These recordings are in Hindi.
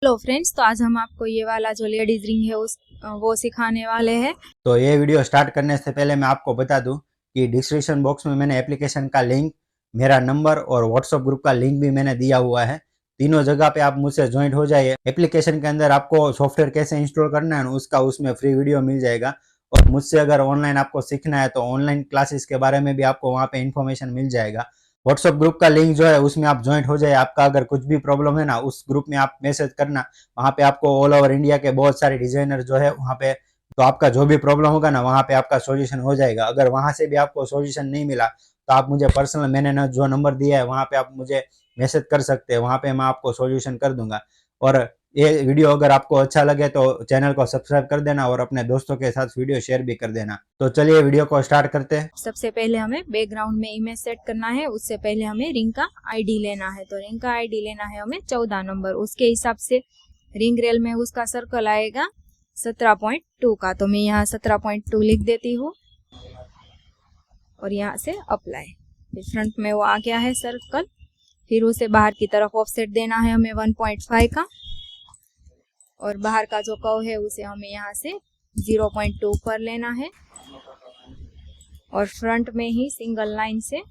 हेलो फ्रेंड्स, तो आज हम आपको ये वाला जो लेडीज रिंग है वो सिखाने वाले हैं। तो ये वीडियो स्टार्ट करने से पहले मैं आपको बता दूं कि डिस्क्रिप्शन बॉक्स में मैंने एप्लीकेशन का लिंक, मेरा नंबर और व्हाट्सएप ग्रुप का लिंक भी मैंने दिया हुआ है। तीनों जगह पे आप मुझसे ज्वाइंट हो जाइए। एप्लीकेशन के अंदर आपको सॉफ्टवेयर कैसे इंस्टॉल करना है उसका उसमें फ्री वीडियो मिल जाएगा। और मुझसे अगर ऑनलाइन आपको सीखना है तो ऑनलाइन क्लासेस के बारे में भी आपको वहाँ पे इंफॉर्मेशन मिल जाएगा। व्हाट्सएप ग्रुप का लिंक जो है उसमें आप ज्वाइंट हो जाए। आपका अगर कुछ भी प्रॉब्लम है ना, उस ग्रुप में आप मैसेज करना। वहाँ पे आपको ऑल ओवर इंडिया के बहुत सारे डिजाइनर जो है वहाँ पे, तो आपका जो भी प्रॉब्लम होगा ना वहाँ पे आपका सॉल्यूशन हो जाएगा। अगर वहाँ से भी आपको सॉल्यूशन नहीं मिला तो आप मुझे पर्सनल, मैंने ना जो नंबर दिया है वहाँ पे आप मुझे मैसेज कर सकते हैं। वहाँ पे मैं आपको सॉल्यूशन कर दूंगा। और ये वीडियो अगर आपको अच्छा लगे तो चैनल को सब्सक्राइब कर देना और अपने दोस्तों के साथ वीडियो शेयर भी कर देना। तो चलिए वीडियो को स्टार्ट करते हैं। सबसे पहले हमें बैकग्राउंड में इमेज सेट करना है। उससे पहले हमें रिंग का आईडी लेना है। तो रिंग का आईडी लेना है हमें 14 नंबर। उसके हिसाब से रिंग रेल में उसका सर्कल आएगा 17.2 का। तो मैं यहाँ 17.2 लिख देती हूँ और यहाँ से अप्लाई। फिर फ्रंट में वो आ गया है सर्कल। फिर उसे बाहर की तरफ ऑफसेट देना है हमें 1.5 का। और बाहर का जो कर्व है उसे हमें यहाँ से 0.2 पर लेना है। और फ्रंट में ही सिंगल लाइन से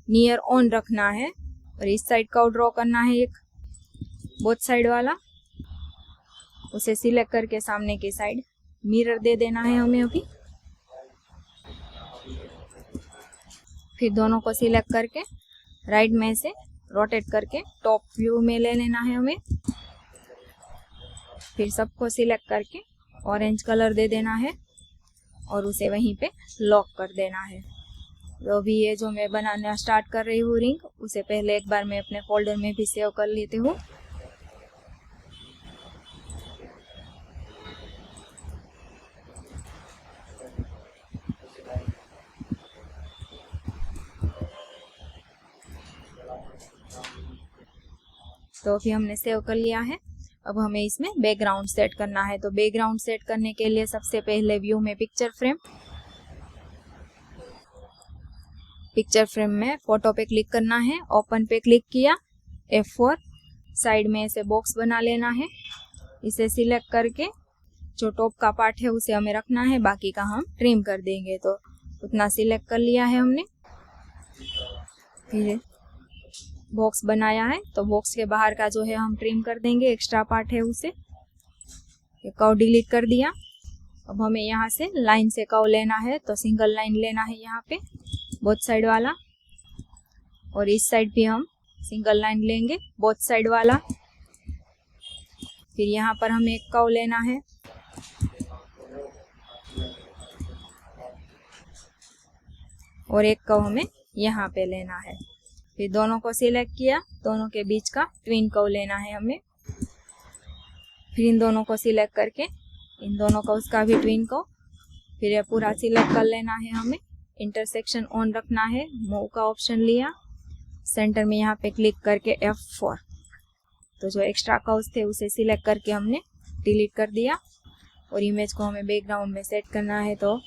नियर ऑन रखना है। और इस साइड का ड्रॉ करना है एक बोथ साइड वाला। उसे सिलेक्ट करके सामने की साइड मिरर दे देना है हमें अभी। फिर दोनों को सिलेक्ट करके राइट में से रोटेट करके टॉप व्यू में ले लेना है हमें। फिर सबको सिलेक्ट करके ऑरेंज कलर दे देना है और उसे वहीं पे लॉक कर देना है। तो अभी ये जो मैं बनाना स्टार्ट कर रही हूँ रिंग, उसे पहले एक बार मैं अपने फोल्डर में भी सेव कर लेती हूँ। तो अभी हमने सेव कर लिया है। अब हमें इसमें बैकग्राउंड सेट करना है। तो बैकग्राउंड सेट करने के लिए सबसे पहले व्यू में पिक्चर फ्रेम में फोटो पे क्लिक करना है। ओपन पे क्लिक किया, F4। साइड में ऐसे बॉक्स बना लेना है। इसे सिलेक्ट करके जो टॉप का पार्ट है उसे हमें रखना है, बाकी का हम ट्रिम कर देंगे। तो उतना सिलेक्ट कर लिया है हमने। फिर बॉक्स बनाया है तो बॉक्स के बाहर का जो है हम ट्रिम कर देंगे, एक्स्ट्रा पार्ट है उसे। कर्व डिलीट कर दिया। अब हमें यहाँ से लाइन से कर्व लेना है। तो सिंगल लाइन लेना है यहाँ पे बोथ साइड वाला। और इस साइड भी हम सिंगल लाइन लेंगे बोथ साइड वाला। फिर यहाँ पर हमें एक कर्व लेना है। और एक कर्व हमें यहाँ पे लेना है। फिर दोनों को सिलेक्ट किया, दोनों के बीच का ट्विन कर्व लेना है हमें। फिर इन दोनों को सिलेक्ट करके इन दोनों का उसका भी ट्विन कर्व। फिर ये पूरा सिलेक्ट कर लेना है हमें। इंटरसेक्शन ऑन रखना है, मूव का ऑप्शन लिया, सेंटर में यहाँ पे क्लिक करके F4। तो जो एक्स्ट्रा कर्व्स थे उसे सिलेक्ट करके हमने डिलीट कर दिया। और इमेज को हमें बैकग्राउंड में सेट करना है। तो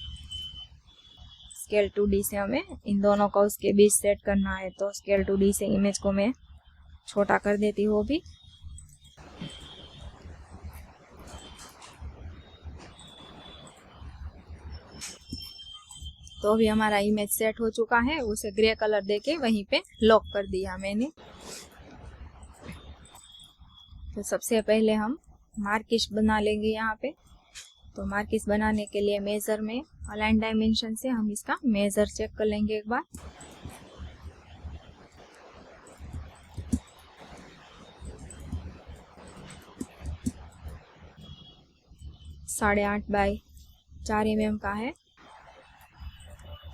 स्केल 2D से हमें इन दोनों को उसके बीच सेट करना है। तो स्केल 2D से इमेज को मैं छोटा कर देती हूँ अभी। तो अभी हमारा इमेज सेट हो चुका है। उसे ग्रे कलर देके वहीं पे लॉक कर दिया मैंने। तो सबसे पहले हम मार्किश बना लेंगे यहाँ पे। तो मार्किश बनाने के लिए मेजर में अलाइन डायमेंशन से हम इसका मेजर चेक कर लेंगे एक बार। साढ़े 8 बाई 4 mm का है।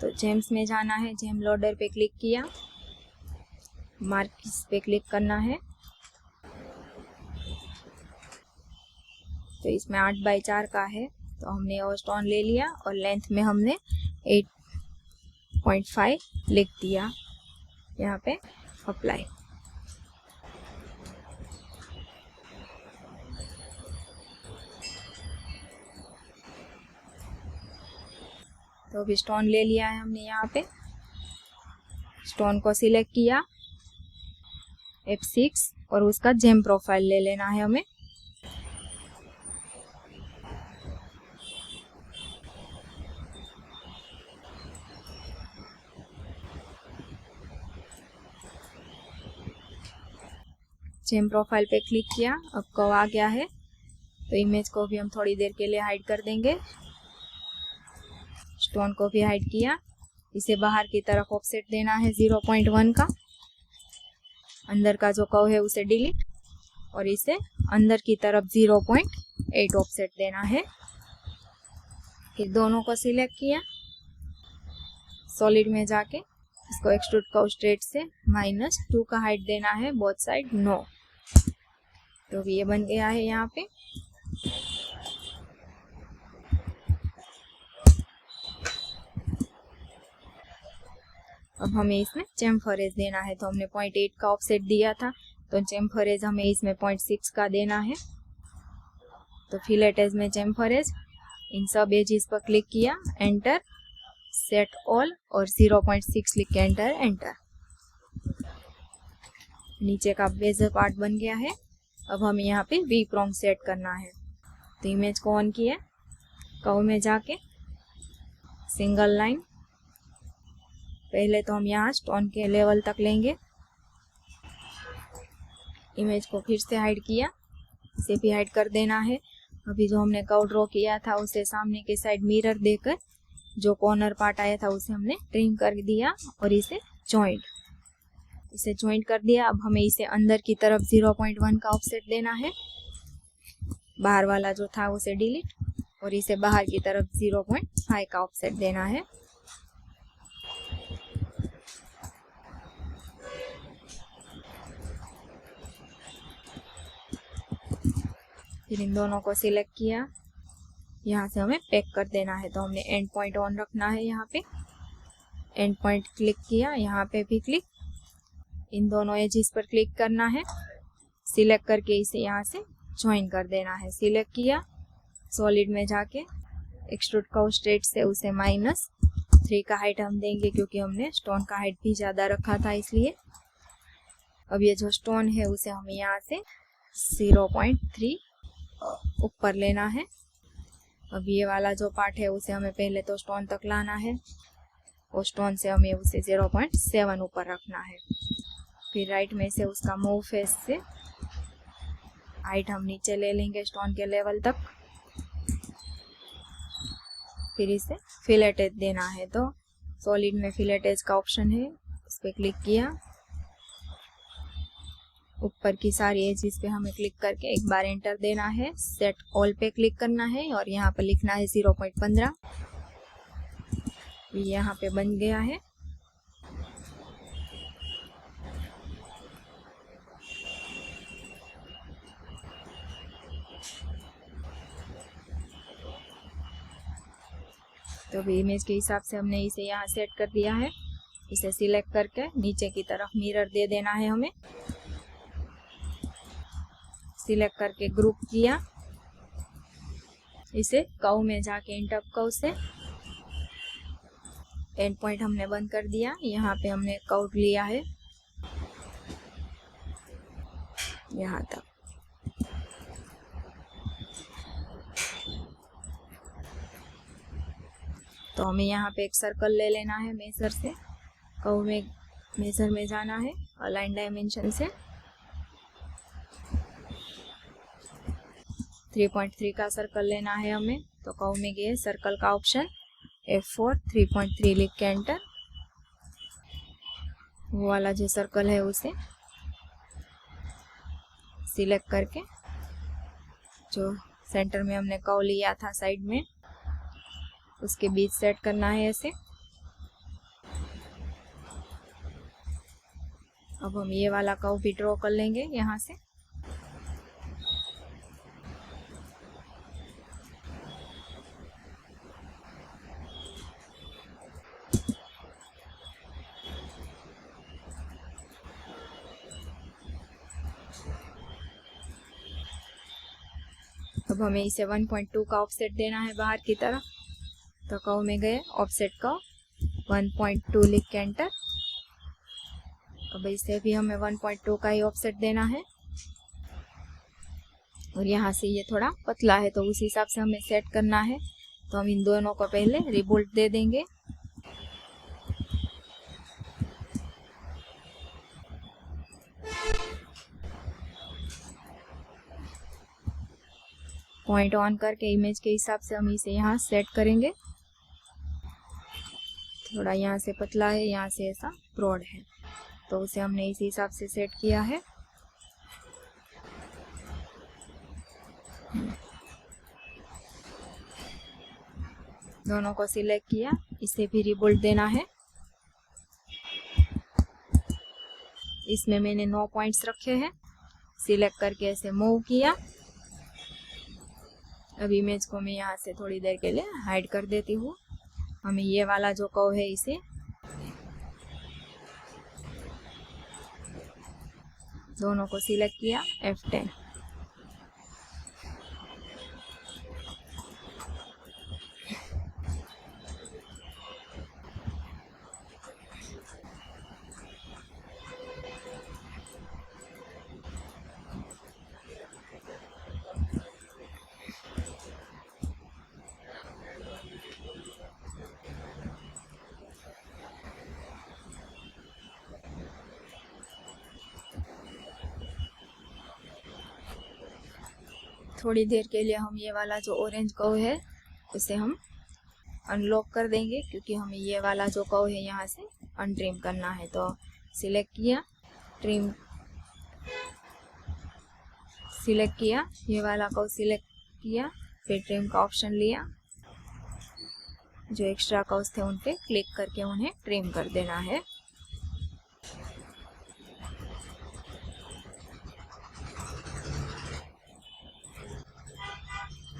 तो जेम्स में जाना है, जेम लोडर पे क्लिक किया, मार्किस पे क्लिक करना है। तो इसमें 8 बाई 4 का है। तो हमने और स्टोन ले लिया और लेंथ में हमने 8.5 लिख दिया। यहाँ पे अप्लाई। तो अभी स्टोन ले लिया है हमने। यहाँ पे स्टोन को सिलेक्ट किया, F6 और उसका जेम प्रोफाइल ले लेना है हमें। जेम प्रोफाइल पे क्लिक किया, अब कर्व आ गया है तो इमेज को भी हम थोड़ी देर के लिए हाइड कर देंगे। स्टोन को भी हाइड किया, इसे बाहर की तरफ ऑफसेट देना है 0.1 का। अंदर का जो कर्व है उसे डिलीट और इसे अंदर की तरफ 0.8 ऑफसेट देना है। फिर दोनों को सिलेक्ट किया, सॉलिड में जाके इसको एक्सट्रूड कर्व स्ट्रेट से -2 का हाइट देना है बोथ साइड नो। तो ये बन गया है यहाँ पे। अब हमें इसमें चेम्फरेज देना है, तो हमने 0.8 का ऑफसेट दिया था तो चेम्फरेज हमें इसमें 0.6 का देना है। तो फिलेट एज में चेम्फरेज, इन सब एजिस पर क्लिक किया, एंटर, सेट ऑल और 0.6 लिख के एंटर। नीचे का बेजर पार्ट बन गया है। अब हमें यहाँ पे वी प्रोंग सेट करना है। तो इमेज को ऑन किया, कर्व में जाके सिंगल लाइन, पहले तो हम यहाँ स्टोन के लेवल तक लेंगे। इमेज को फिर से हाइड किया, इसे भी हाइड कर देना है। अभी जो हमने कर्व ड्रॉ किया था उसे सामने के साइड मिरर देकर जो कॉर्नर पार्ट आया था उसे हमने ट्रिम कर दिया और इसे जॉइंट कर दिया। अब हमें इसे अंदर की तरफ 0.1 का ऑफसेट देना है, बाहर वाला जो था उसे डिलीट और इसे बाहर की तरफ 0.5 का ऑफसेट देना है। फिर इन दोनों को सिलेक्ट किया, यहाँ से हमें पैक कर देना है। तो हमने एंड पॉइंट ऑन रखना है, यहाँ पे एंड पॉइंट क्लिक किया, यहाँ पे भी क्लिक, इन दोनों एजिस पर क्लिक करना है, सिलेक्ट करके इसे यहाँ से ज्वाइन कर देना है। सिलेक्ट किया, सॉलिड में जाके एक्सट्रूड कर्व स्ट्रेट से उसे -3 का हाइट हम देंगे क्योंकि हमने स्टोन का हाइट भी ज़्यादा रखा था इसलिए। अब ये जो स्टोन है उसे हमें यहाँ से 0.3 ऊपर लेना है। अब ये वाला जो पार्ट है उसे हमें पहले तो स्टोन तक लाना है और स्टोन से हमें उसे 0.7 ऊपर रखना है। फिर राइट में से उसका मूव फेस से हाइट हम नीचे ले लेंगे स्टोन के लेवल तक। फिर इसे फिलेट एज देना है, तो सॉलिड में फिलेट एज का ऑप्शन है, उस पर क्लिक किया, ऊपर की सारी एजिस पे हमें क्लिक करके एक बार एंटर देना है। सेट ऑल पे क्लिक करना है और यहाँ पर लिखना है 0.15। यहाँ पे बन गया है। तो अभी इमेज के हिसाब से हमने इसे यहाँ सेट कर दिया है। इसे सिलेक्ट करके नीचे की तरफ मिरर दे देना है हमें। सिलेक्ट करके ग्रुप किया, इसे कर्व में जाके इंटरप कर्व से एंड पॉइंट हमने बंद कर दिया। यहाँ पे हमने कर्व लिया है यहाँ तक। तो हमें यहाँ पे एक सर्कल ले लेना है मेजर से, कर्व में मेजर में जाना है, अलाइन डायमेंशन से 3.3 का सर्कल लेना है हमें। तो कर्व में गए सर्कल का ऑप्शन, F4 3.3 लिख के एंटर। वो वाला जो सर्कल है उसे सिलेक्ट करके जो सेंटर में हमने कर्व लिया था साइड में उसके बीच सेट करना है ऐसे। अब हम ये वाला कर्व भी ड्रॉ कर लेंगे यहाँ से। अब हमें इसे 1.2 का ऑफसेट देना है बाहर की तरफ। तो कर्व में गए, ऑफसेट का 1.2 लिख के एंटर। अब अब इसे भी हमें 1.2 का ही ऑफसेट देना है और यहाँ से ये थोड़ा पतला है तो उस हिसाब से हमें सेट करना है। तो हम इन दोनों को पहले रिबोल्ट दे देंगे। पॉइंट ऑन करके इमेज के हिसाब से हम इसे यहाँ सेट करेंगे। थोड़ा यहाँ से पतला है, यहाँ से ऐसा ब्रॉड है, तो उसे हमने इस हिसाब से सेट किया है। दोनों को सिलेक्ट किया, इसे भी रिबोल्ट देना है। इसमें मैंने 9 पॉइंट्स रखे हैं। सिलेक्ट करके ऐसे मूव किया। अब इमेज को मैं यहाँ से थोड़ी देर के लिए हाइड कर देती हूँ। हमें ये वाला जो कर्व है इसे दोनों को सिलेक्ट किया, F10। थोड़ी देर के लिए हम ये वाला जो ऑरेंज कर्व है उसे हम अनलॉक कर देंगे, क्योंकि हमें ये वाला जो कर्व है यहाँ से अनट्रिम करना है। तो सिलेक्ट किया, ट्रिम सिलेक्ट किया, ये वाला कर्व सिलेक्ट किया, फिर ट्रिम का ऑप्शन लिया। जो एक्स्ट्रा कर्व्स थे उन पे क्लिक करके उन्हें ट्रिम कर देना है।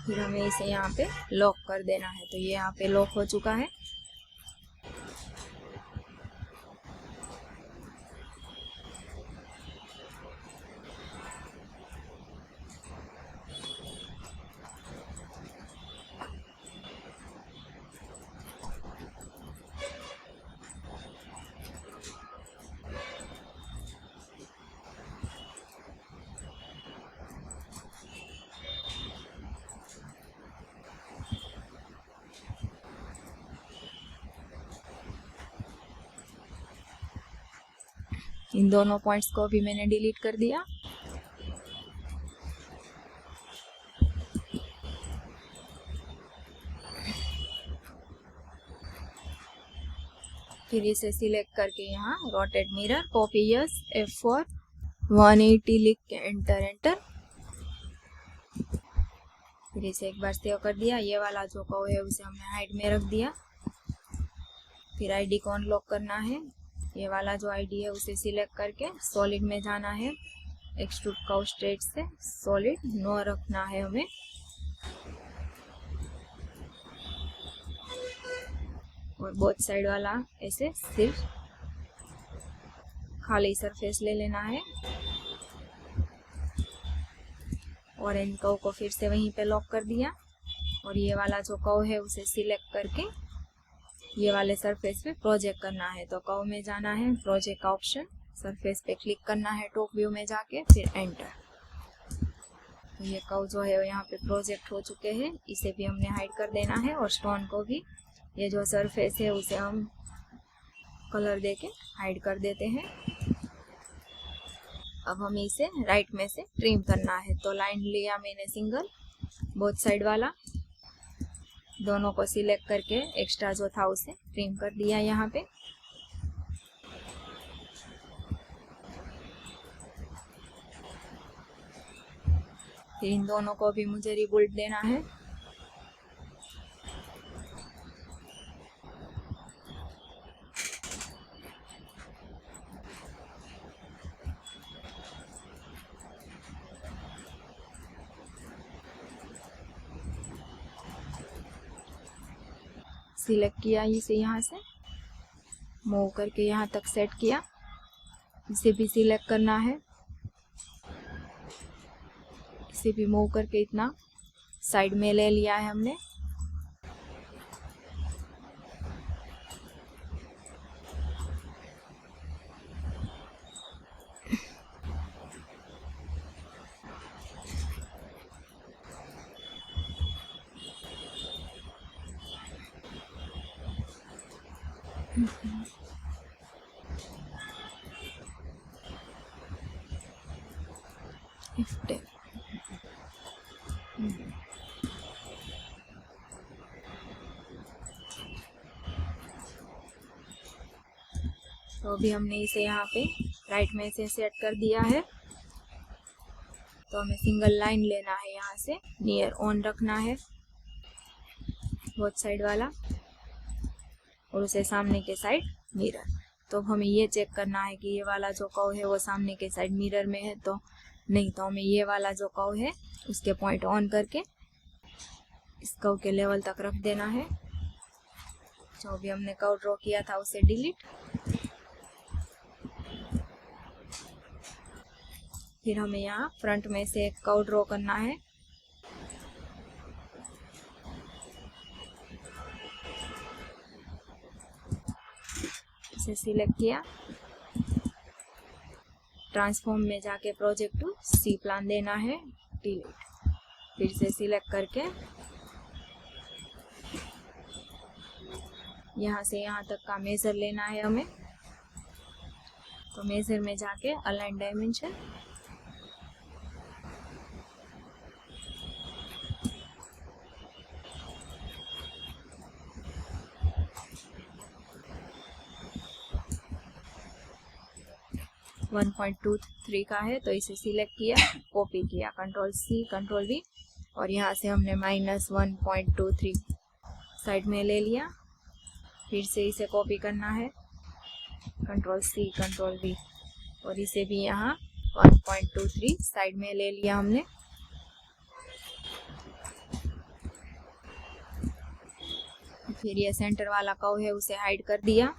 फिर हमें इसे यहाँ पे लॉक कर देना है। तो ये यहाँ पे लॉक हो चुका है। इन दोनों पॉइंट्स को भी मैंने डिलीट कर दिया। फिर इसे सिलेक्ट करके यहाँ rotate mirror, copy yes, F4, 180 लिख के एंटर। फिर इसे एक बार सेव कर दिया। ये वाला जो कर्व है उसे हमने हाइड में रख दिया। फिर आईडी को अनलॉक करना है। ये वाला जो आईडी है उसे सिलेक्ट करके सॉलिड में जाना है। एक्सट्रूड कर्व स्ट्रेट से सॉलिड नो रखना है हमें। और बोथ साइड वाला ऐसे सिर्फ खाली सरफेस ले लेना है। ऑरेंज कर्व को फिर से वहीं पे लॉक कर दिया और ये वाला जो कर्व है उसे सिलेक्ट करके ये वाले सरफेस पे प्रोजेक्ट करना है। तो कर्व में जाना है, प्रोजेक्ट का ऑप्शन, सरफेस पे क्लिक करना है टॉप व्यू में जाके, फिर एंटर। तो ये कर्व जो है यहाँ पे प्रोजेक्ट हो चुके हैं। इसे भी हमने हाइड कर देना है और स्टोन को भी, ये जो सरफेस है उसे हम कलर देके हाइड कर देते हैं। अब हमें इसे राइट में से ट्रिम करना है। तो लाइन लिया मैंने सिंगल, बोथ साइड वाला, दोनों को सिलेक्ट करके एक्स्ट्रा जो था उसे ट्रिम कर दिया यहाँ पे। फिर इन दोनों को भी मुझे रिबोल्ट देना है। सिलेक्ट किया इसे, यहाँ से मूव करके यहाँ तक सेट किया। इसे भी सिलेक्ट करना है, इसे भी मूव करके इतना साइड में ले लिया है हमने। F10। तो अभी हमने इसे यहाँ पे राइट में से सेट कर दिया है। तो हमें सिंगल लाइन लेना है, यहाँ से नियर ऑन रखना है बोथ साइड वाला, और उसे सामने के साइड मिरर। तो हमें ये चेक करना है कि ये वाला जो कर्व है वो सामने के साइड मिरर में है तो नहीं, तो हमें ये वाला जो कर्व है उसके पॉइंट ऑन करके इस कर्व के लेवल तक रख देना है। जो भी हमने कर्व ड्रॉ किया था उसे डिलीट। फिर हमें यहाँ फ्रंट में से एक कर्व ड्रॉ करना है। इसे सिलेक्ट किया, ट्रांसफॉर्म में जाके प्रोजेक्ट टू सी प्लान देना है, डिलीट। फिर से सिलेक्ट करके यहाँ से यहाँ तक का मेजर लेना है हमें। तो मेजर में जाके अलाइन डायमेंशन, (1.23 का है तो इसे सिलेक्ट किया, कॉपी किया, कंट्रोल सी कंट्रोल वी, और यहाँ से हमने -1.23 साइड में ले लिया। फिर से इसे कॉपी करना है, कंट्रोल सी कंट्रोल वी, और इसे भी यहाँ 1.23 साइड में ले लिया हमने। फिर ये सेंटर वाला कर्व है उसे हाइड कर दिया।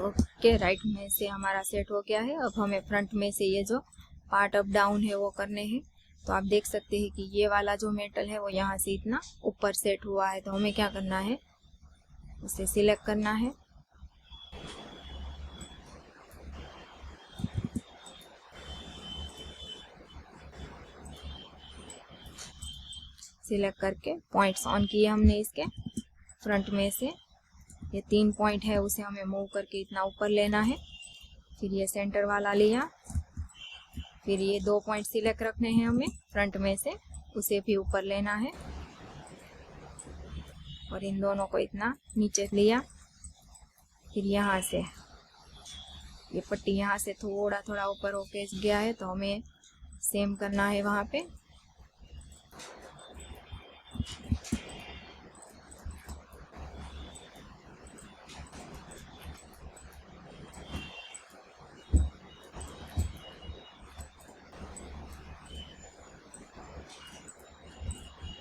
ओके, राइट में से हमारा सेट हो गया है। अब हमें फ्रंट में से ये जो पार्ट अप डाउन है वो करने हैं। तो आप देख सकते हैं कि ये वाला जो मेटल है वो यहाँ से इतना ऊपर सेट हुआ है। तो हमें क्या करना है, उसे सिलेक्ट करना है, सिलेक्ट करके पॉइंट्स ऑन किए हमने इसके फ्रंट में से। ये 3 पॉइंट है उसे हमें मूव करके इतना ऊपर लेना है। फिर ये सेंटर वाला लिया, फिर ये 2 पॉइंट सिलेक्ट रखने हैं हमें फ्रंट में से, उसे भी ऊपर लेना है, और इन दोनों को इतना नीचे लिया। फिर यहाँ से ये पट्टी यहाँ से थोड़ा थोड़ा ऊपर होके गया है तो हमें सेम करना है वहाँ पे।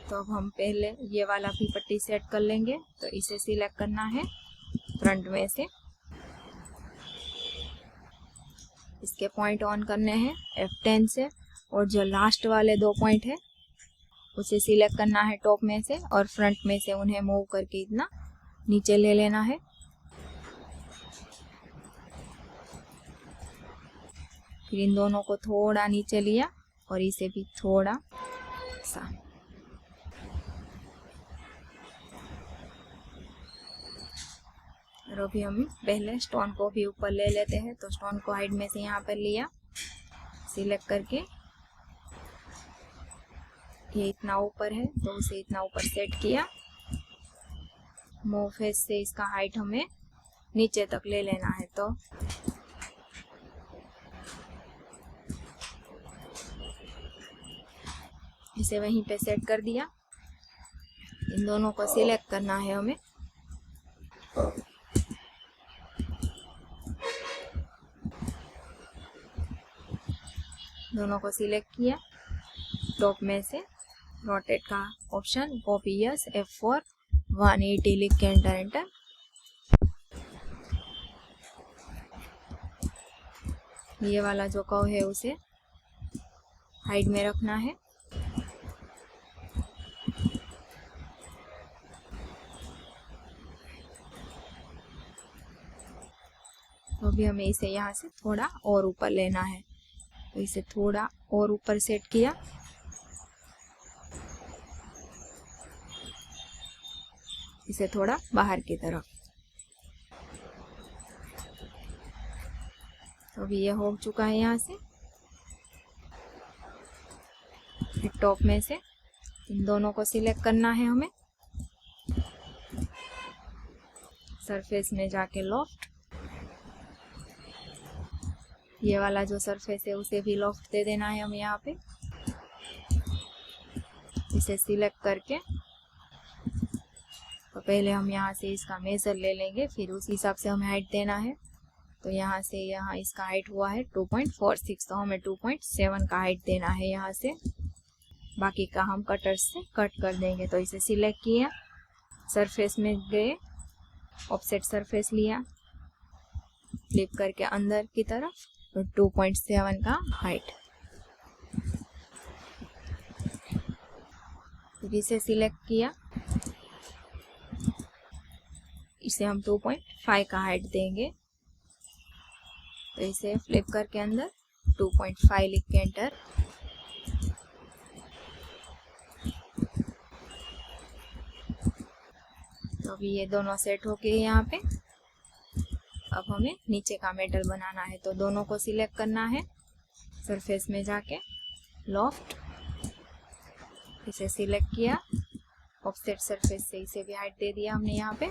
तो अब हम पहले ये वाला भी पट्टी सेट कर लेंगे। तो इसे सिलेक्ट करना है फ्रंट में से, इसके पॉइंट ऑन करने हैं F10 से, और जो लास्ट वाले 2 पॉइंट है उसे सिलेक्ट करना है टॉप में से, और फ्रंट में से उन्हें मूव करके इतना नीचे ले लेना है। फिर इन दोनों को थोड़ा नीचे लिया और इसे भी थोड़ा सा। और अभी हम पहले स्टोन को भी ऊपर ले लेते हैं। तो स्टोन को हाइड में से यहाँ पर लिया, सिलेक्ट करके ये इतना ऊपर है तो उसे इतना ऊपर सेट किया। मूव फेस से इसका हाइट हमें नीचे तक ले लेना है। तो इसे वहीं पे सेट कर दिया। इन दोनों को सिलेक्ट करना है हमें, दोनों को सिलेक्ट किया, टॉप में से रोटेट का ऑप्शन, कॉपी यस, F4 180 लिख के एंटर। ये वाला जो कर्व है उसे हाइड में रखना है। तो अभी हमें इसे यहाँ से थोड़ा और ऊपर लेना है, तो इसे थोड़ा और ऊपर सेट किया। इसे थोड़ा बाहर की तरफ। तो अभी ये हो चुका है। यहाँ से फिर टॉप में से इन दोनों को सिलेक्ट करना है हमें। सरफेस में जाके लॉफ्ट, ये वाला जो सरफेस है उसे भी लॉफ्ट दे देना है हमें यहाँ पे। इसे सिलेक्ट करके तो पहले हम यहाँ से इसका मेजर ले लेंगे, फिर उस हिसाब से हमें हाइट देना है। तो यहाँ से यहाँ इसका हाइट हुआ है 2.46, तो हमें 2.7 का हाइट देना है यहाँ से। बाकी का हम कटर से कट कर देंगे। तो इसे सिलेक्ट किया, सरफेस में गए, ऑफसेट सरफेस लिया, फ्लिप करके अंदर की तरफ, तो 2.7 का हाइट। फिर इसे सिलेक्ट किया, इसे हम 2.5 का हाइट देंगे। तो इसे फ्लिप करके अंदर 2.5 लिख के एंटर। तो अभी ये दोनों सेट हो गए यहाँ पे। अब हमें नीचे का मेटल बनाना है, तो दोनों को सिलेक्ट करना है, सरफेस में जाके लॉफ्ट, इसे सिलेक्ट किया, ऑफसेट सरफेस से इसे भी हाइट दे दिया हमने यहाँ पे।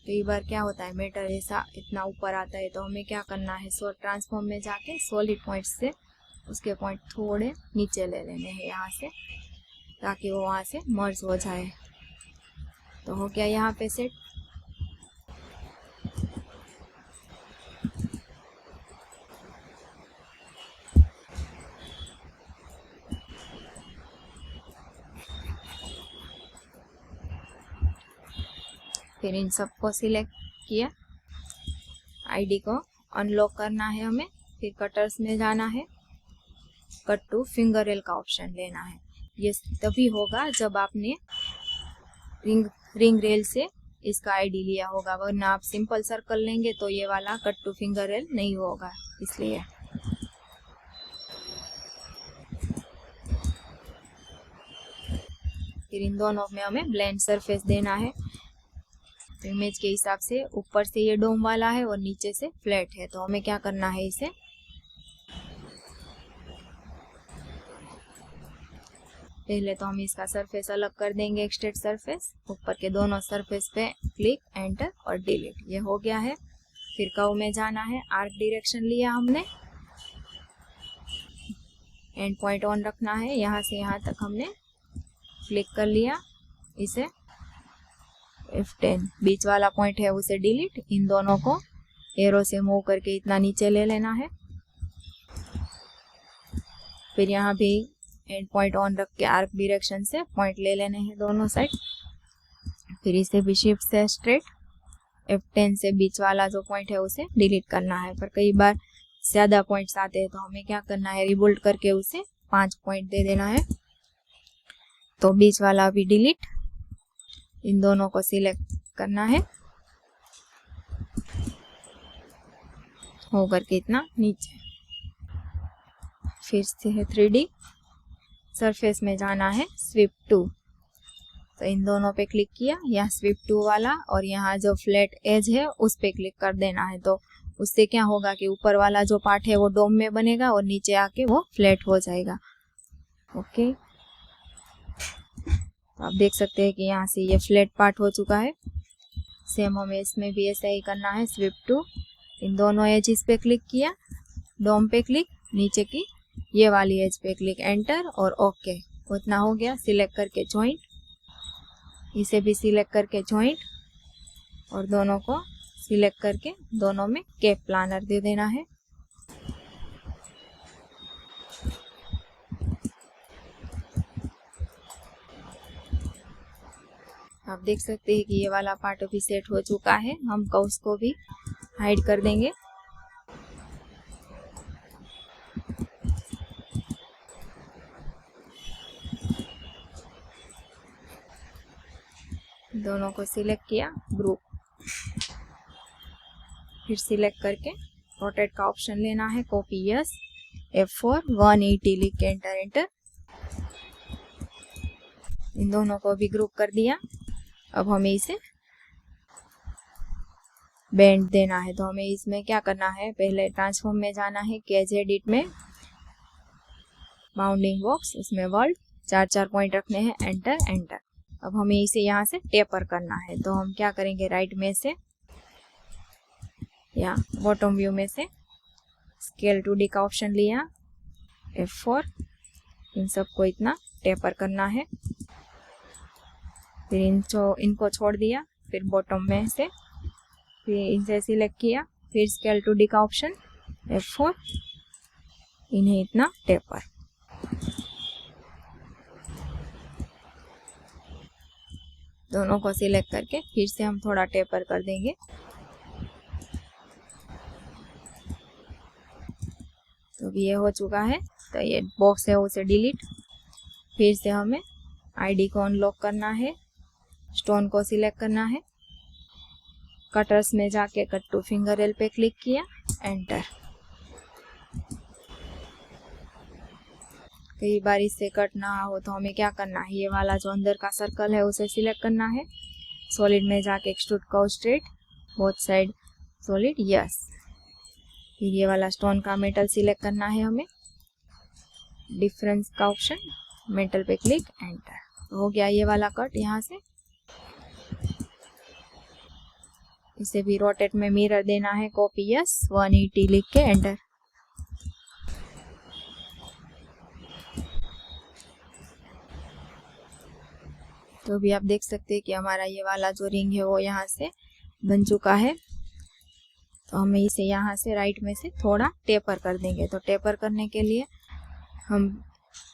कई बार क्या होता है मेटल ऐसा इतना ऊपर आता है, तो हमें क्या करना है, ट्रांसफॉर्म में जाके सॉलिड पॉइंट से उसके पॉइंट थोड़े नीचे ले लेने हैं यहाँ से, ताकि वो वहाँ से मर्ज हो जाए। तो हो गया यहाँ पे सेट। फिर इन सबको सिलेक्ट किया, आईडी को अनलॉक करना है हमें, फिर कटर्स में जाना है, कट टू फिंगर रेल का ऑप्शन लेना है। ये तभी होगा जब आपने रिंग रेल से इसका आईडी लिया होगा, वरना आप सिंपल सर्कल लेंगे तो ये वाला कट टू फिंगर रेल नहीं होगा, इसलिए। फिर इन दोनों में हमें ब्लेंड सरफेस देना है। तो इमेज के हिसाब से ऊपर से ये डोम वाला है और नीचे से फ्लैट है, तो हमें क्या करना है, इसे पहले तो हम इसका सरफेस अलग कर देंगे, एक्सट्रेट सरफेस। ऊपर के दोनों सरफेस पे क्लिक, एंटर और डिलीट, ये हो गया है। फिर कर्व में जाना है, आर्क डायरेक्शन लिया हमने, एंड पॉइंट ऑन रखना है, यहाँ से यहाँ तक हमने क्लिक कर लिया। इसे F10 बीच वाला पॉइंट है उसे डिलीट, इन दोनों को एरो से मूव करके इतना नीचे ले लेना है। फिर यहाँ भी एंड पॉइंट ऑन रख के आर्क डायरेक्शन से पॉइंट ले लेने हैं दोनों साइड। फिर इसे भी शिफ्ट से स्ट्रेट F10 से बीच वाला जो पॉइंट है उसे डिलीट करना है। पर कई बार ज्यादा पॉइंट्स आते हैं, तो हमें क्या करना है, रिबोल्ड करके उसे 5 पॉइंट दे देना है। तो बीच वाला भी डिलीट, इन दोनों को सिलेक्ट करना है, होकर के इतना नीचे। फिर से है 3D सरफेस में जाना है, स्वीप टू, तो इन दोनों पे क्लिक किया, यहाँ स्वीप टू वाला, और यहाँ जो फ्लैट एज है उस पे क्लिक कर देना है। तो उससे क्या होगा कि ऊपर वाला जो पार्ट है वो डोम में बनेगा और नीचे आके वो फ्लैट हो जाएगा। ओके, तो आप देख सकते हैं कि यहाँ से ये फ्लैट पार्ट हो चुका है। सेम हमें इसमें भी ऐसा ही करना है, स्वीप टू, इन दोनों एजिस पे क्लिक किया, डोम पे क्लिक, नीचे की ये वाली एज पे क्लिक, एंटर और ओके, उतना हो गया। सिलेक्ट करके जॉइंट, इसे भी सिलेक्ट करके जॉइंट, और दोनों को सिलेक्ट करके दोनों में कैप प्लानर दे देना है। आप देख सकते हैं कि ये वाला पार्ट अभी सेट हो चुका है। हम कर्व्स को भी हाइड कर देंगे। दोनों को सिलेक्ट किया, ग्रुप, फिर सिलेक्ट करके रोटेट का ऑप्शन लेना है, कॉपी यस, F4 180 लिख के एंटर एंटर। इन दोनों को भी ग्रुप कर दिया। अब हमें इसे बेंड देना है, तो हमें इसमें क्या करना है, पहले ट्रांसफॉर्म में जाना है, केज एडिट में बाउंडिंग बॉक्स, उसमें वर्ल्ड, 4 पॉइंट रखने हैं, एंटर एंटर। अब हमें इसे यहाँ से टेपर करना है, तो हम क्या करेंगे, राइट में से या बॉटम व्यू में से स्केल 2D का ऑप्शन लिया, F4, इन सबको इतना टेपर करना है, फिर इनको छोड़ दिया, फिर बॉटम में से फिर इनसे सिलेक्ट किया, फिर स्केल 2D का ऑप्शन, F4, इन्हें इतना टेपर। दोनों को सिलेक्ट करके फिर से हम थोड़ा टेपर कर देंगे। तो ये हो चुका है, तो ये बॉक्स है उसे डिलीट। फिर से हमें आईडी को अनलॉक करना है, स्टोन को सिलेक्ट करना है, कटर्स में जाके कट टू फिंगर एल पे क्लिक किया, एंटर। कई बार इससे कट ना हो तो हमें क्या करना है, ये वाला जो अंदर का सर्कल है उसे सिलेक्ट करना है, सॉलिड में जाके extrude curve straight, both side solid, yes. फिर ये वाला स्टोन का मेटल सिलेक्ट करना है हमें, डिफरेंस का ऑप्शन, मेटल पे क्लिक, एंटर। हो गया ये वाला कट यहाँ से। इसे भी रोटेट में मिरर देना है, कॉपी यस, 180 लिख के एंटर। तो भी आप देख सकते हैं कि हमारा ये वाला जो रिंग है वो यहाँ से बन चुका है। तो हमें इसे यहाँ से राइट में से थोड़ा टेपर कर देंगे। तो टेपर करने के लिए हम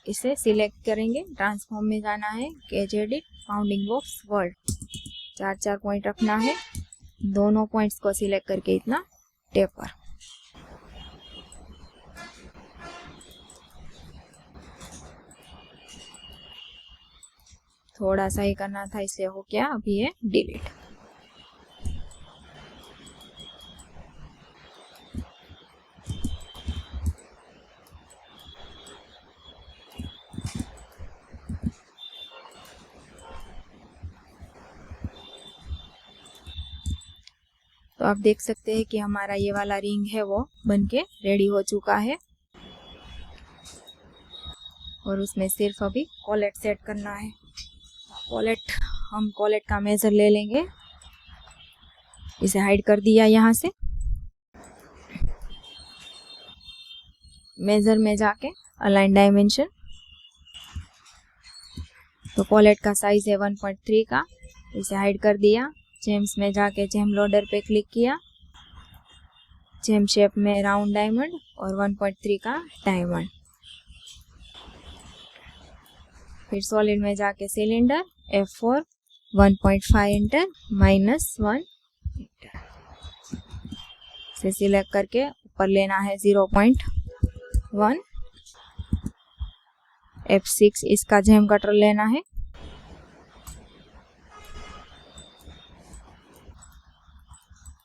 इसे सिलेक्ट करेंगे, ट्रांसफॉर्म में जाना है, cage edit, bounding box, world, 4 point रखना है, दोनों पॉइंट्स को सिलेक्ट करके इतना टेपर। थोड़ा सा ही करना था, इसलिए हो गया, अभी ये डिलीट। तो आप देख सकते हैं कि हमारा ये वाला रिंग है वो बनके रेडी हो चुका है। और उसमें सिर्फ अभी कॉलेट सेट करना है। कॉलेट, हम कॉलेट का मेजर ले लेंगे, इसे हाइड कर दिया यहाँ से। मेजर में जाके अलाइन डायमेंशन, तो कॉलेट का साइज है 1.3 का, इसे हाइड कर दिया। जेम्स में जाके जेम लोडर पे क्लिक किया, जेम शेप में राउंड डायमंड और 1.3 का डायमंड। फिर सॉलिड में जाके सिलेंडर, F4, 1.5 एंटर, -1 एंटर से सिलेक्ट करके ऊपर लेना है 0.1, F6 इसका जेम कटर लेना है।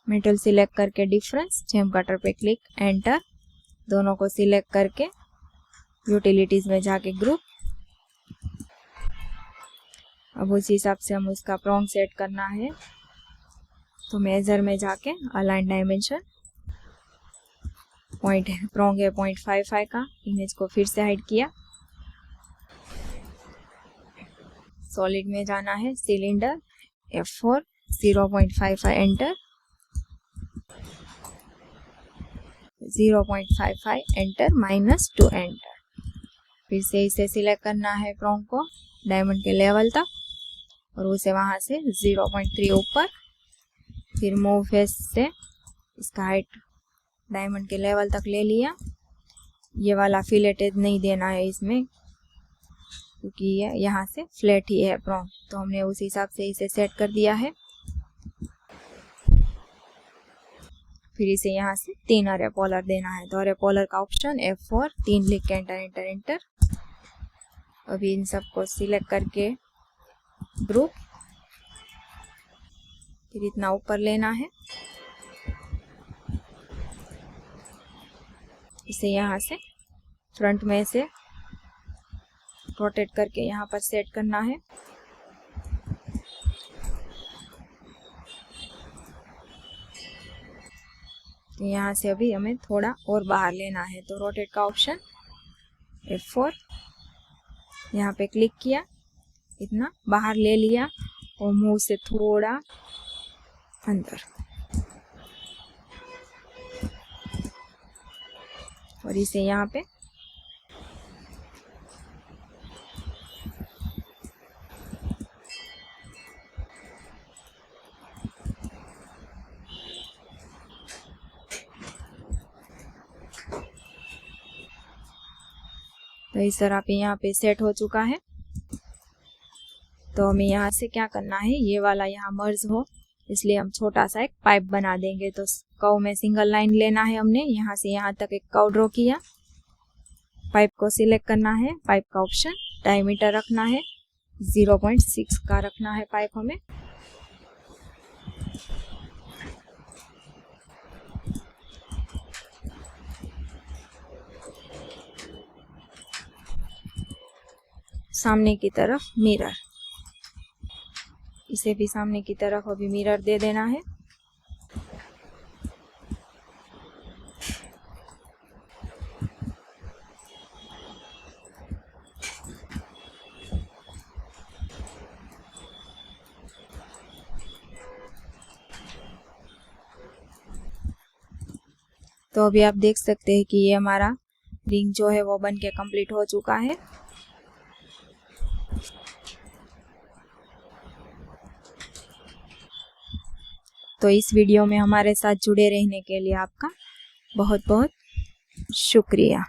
मेटल सिलेक्ट करके डिफरेंस, जेम कटर पे क्लिक, एंटर। दोनों को सिलेक्ट करके यूटिलिटीज में जाके ग्रुप। अब उसी हिसाब से हम उसका प्रोंग सेट करना है। तो मेजर में जाके अलाइन डायमेंशन, पॉइंट है प्रोंग है 0.55 का, इमेज को फिर से हाइड किया। सॉलिड में जाना है, cylinder, F4, 0.55 enter, 0.55 enter, -2 enter. फिर से इसे सिलेक्ट करना है प्रोंग को डायमंड के लेवल तक और उसे वहां से 0.3 ऊपर। फिर मूव फेस से इसका हाइट डायमंड के लेवल तक ले लिया। ये वाला फिलेटेड नहीं देना है इसमें, क्योंकि ये यहाँ से फ्लैट ही है प्रोंग, तो हमने उस हिसाब से इसे सेट कर दिया है। फिर इसे यहाँ से 3 रेपोलर देना है, तो रेपोलर का ऑप्शन F4, 3 लिख के एंटर एंटर एंटर। अभी इन सबको सिलेक्ट करके ग्रुप, फिर इतना ऊपर लेना है, इसे यहाँ से फ्रंट में से रोटेट करके यहाँ पर सेट करना है। तो यहाँ से अभी हमें थोड़ा और बाहर लेना है, तो रोटेट का ऑप्शन F4, यहाँ पे क्लिक किया, इतना बाहर ले लिया और मुंह से थोड़ा अंदर, और इसे यहाँ पे तो इस तरह पे यहाँ पे सेट हो चुका है। तो हमें यहाँ से क्या करना है, ये वाला यहाँ मर्ज हो, इसलिए हम छोटा सा एक पाइप बना देंगे। तो कर्व में सिंगल लाइन लेना है हमने, यहाँ से यहाँ तक एक कर्व ड्रॉ किया, पाइप को सिलेक्ट करना है, पाइप का ऑप्शन, डायमीटर रखना है 0.6 का रखना है पाइप हमें। सामने की तरफ मिरर, इसे भी सामने की तरफ अभी मिरर दे देना है। तो अभी आप देख सकते हैं कि ये हमारा रिंग जो है वो बन के कंप्लीट हो चुका है। तो इस वीडियो में हमारे साथ जुड़े रहने के लिए आपका बहुत बहुत शुक्रिया।